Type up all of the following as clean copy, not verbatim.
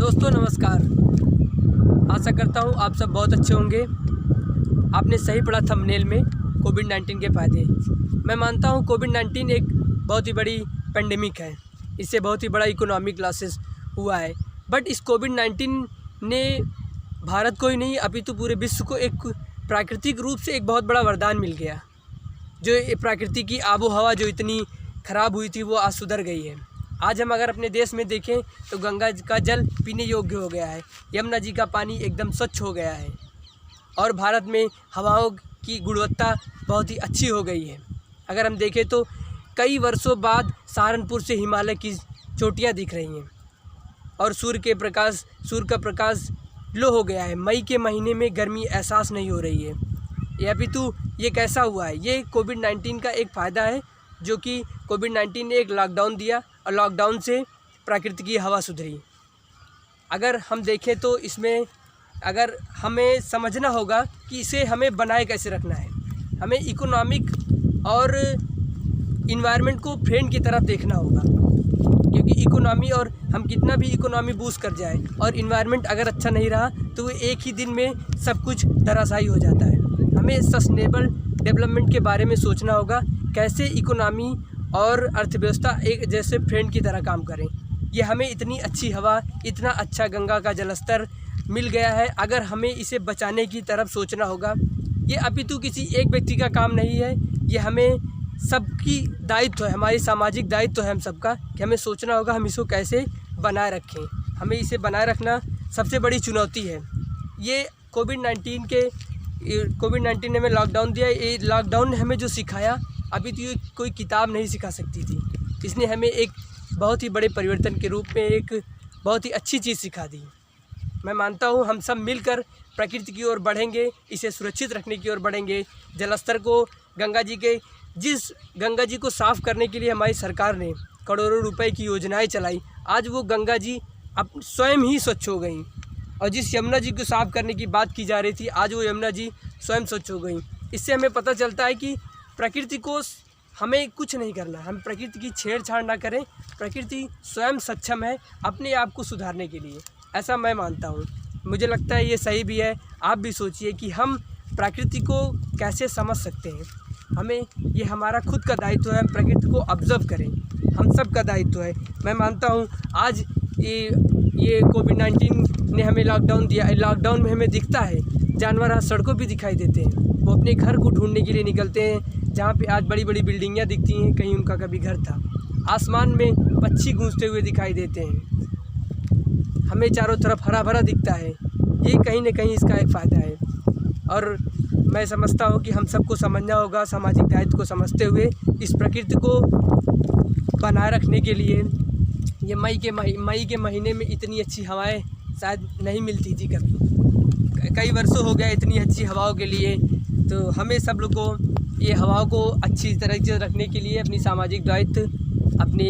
दोस्तों नमस्कार। आशा करता हूँ आप सब बहुत अच्छे होंगे। आपने सही पढ़ा थंबनेल में कोविड-19 के फ़ायदे। मैं मानता हूँ कोविड-19 एक बहुत ही बड़ी पेंडेमिक है। इससे बहुत ही बड़ा इकोनॉमिक लॉसेस हुआ है। बट इस कोविड-19 ने भारत को ही नहीं अपितु पूरे विश्व को एक प्राकृतिक रूप से एक बहुत बड़ा वरदान मिल गया। जो प्रकृति की आबो हवा जो इतनी ख़राब हुई थी वो आज सुधर गई है। आज हम अगर अपने देश में देखें तो गंगा का जल पीने योग्य हो गया है, यमुना जी का पानी एकदम स्वच्छ हो गया है और भारत में हवाओं की गुणवत्ता बहुत ही अच्छी हो गई है। अगर हम देखें तो कई वर्षों बाद सहारनपुर से हिमालय की चोटियां दिख रही हैं और सूर्य का प्रकाश लो हो गया है। मई के महीने में गर्मी एहसास नहीं हो रही है। ये अपितु ये कैसा हुआ है? ये कोविड-19 का एक फ़ायदा है, जो कि कोविड-19 ने एक लॉकडाउन दिया और लॉकडाउन से प्रकृति की हवा सुधरी। अगर हम देखें तो इसमें अगर हमें समझना होगा कि इसे हमें बनाए कैसे रखना है। हमें इकोनॉमिक और इन्वायरमेंट को फ्रेंड की तरफ देखना होगा, क्योंकि इकोनॉमी और हम कितना भी इकोनॉमी बूस्ट कर जाए और इन्वायरमेंट अगर अच्छा नहीं रहा तो एक ही दिन में सब कुछ धराशायी हो जाता है। हमें सस्टेनेबल डेवलपमेंट के बारे में सोचना होगा, कैसे इकोनॉमी और अर्थव्यवस्था एक जैसे फ्रेंड की तरह काम करें। ये हमें इतनी अच्छी हवा, इतना अच्छा गंगा का जलस्तर मिल गया है, अगर हमें इसे बचाने की तरफ सोचना होगा। ये अपितु किसी एक व्यक्ति का काम नहीं है, ये हमें सबकी दायित्व है, हमारी सामाजिक दायित्व है हम सबका कि हमें सोचना होगा हम इसको कैसे बनाए रखें। हमें इसे बनाए रखना सबसे बड़ी चुनौती है। ये कोविड-19 ने हमें लॉकडाउन दिया। ये लॉकडाउन ने हमें जो सिखाया अभी तो ये कोई किताब नहीं सिखा सकती थी। इसने हमें एक बहुत ही बड़े परिवर्तन के रूप में एक बहुत ही अच्छी चीज़ सिखा दी। मैं मानता हूँ हम सब मिलकर प्रकृति की ओर बढ़ेंगे, इसे सुरक्षित रखने की ओर बढ़ेंगे। जलस्तर को गंगा जी को साफ़ करने के लिए हमारी सरकार ने करोड़ों रुपए की योजनाएं चलाई। आज वो गंगा जी अब स्वयं ही स्वच्छ हो गई और जिस यमुना जी को साफ़ करने की बात की जा रही थी, आज वो यमुना जी स्वयं स्वच्छ हो गई। इससे हमें पता चलता है कि प्रकृति को हमें कुछ नहीं करना, हम प्रकृति की छेड़छाड़ ना करें। प्रकृति स्वयं सक्षम है अपने आप को सुधारने के लिए, ऐसा मैं मानता हूँ। मुझे लगता है ये सही भी है। आप भी सोचिए कि हम प्रकृति को कैसे समझ सकते हैं। हमें ये हमारा खुद का दायित्व है, हम प्रकृति को ऑब्जर्व करें, हम सब का दायित्व है। मैं मानता हूँ आज ये कोविड-19 ने हमें लॉकडाउन दिया। लॉकडाउन में हमें दिखता है जानवर आज सड़कों पे दिखाई देते हैं, वो अपने घर को ढूंढने के लिए निकलते हैं। जहाँ पे आज बड़ी बड़ी बिल्डिंगें दिखती हैं, कहीं उनका कभी घर था। आसमान में पक्षी गूंजते हुए दिखाई देते हैं, हमें चारों तरफ हरा भरा दिखता है। ये कहीं न कहीं इसका एक फ़ायदा है और मैं समझता हूँ कि हम सबको समझना होगा, सामाजिक दायित्व को समझते हुए इस प्रकृति को बनाए रखने के लिए। ये मई के महीने में इतनी अच्छी हवाएं शायद नहीं मिलती थी कभी, कई वर्षों हो गया इतनी अच्छी हवाओं के लिए। तो हमें सब लोग को ये हवाओं को अच्छी तरह से रखने के लिए अपनी सामाजिक दायित्व, अपनी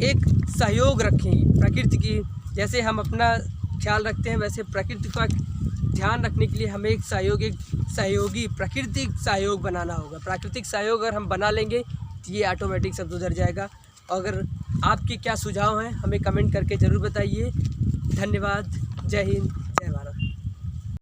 एक सहयोग रखें प्रकृति की। जैसे हम अपना ख्याल रखते हैं वैसे प्रकृति का ध्यान रखने के लिए हमें एक सहयोगी प्राकृतिक सहयोग बनाना होगा। प्राकृतिक सहयोग अगर हम बना लेंगे तो ये ऑटोमेटिक सब सुधर जाएगा। अगर आपके क्या सुझाव हैं हमें कमेंट करके ज़रूर बताइए। धन्यवाद। जय हिंद।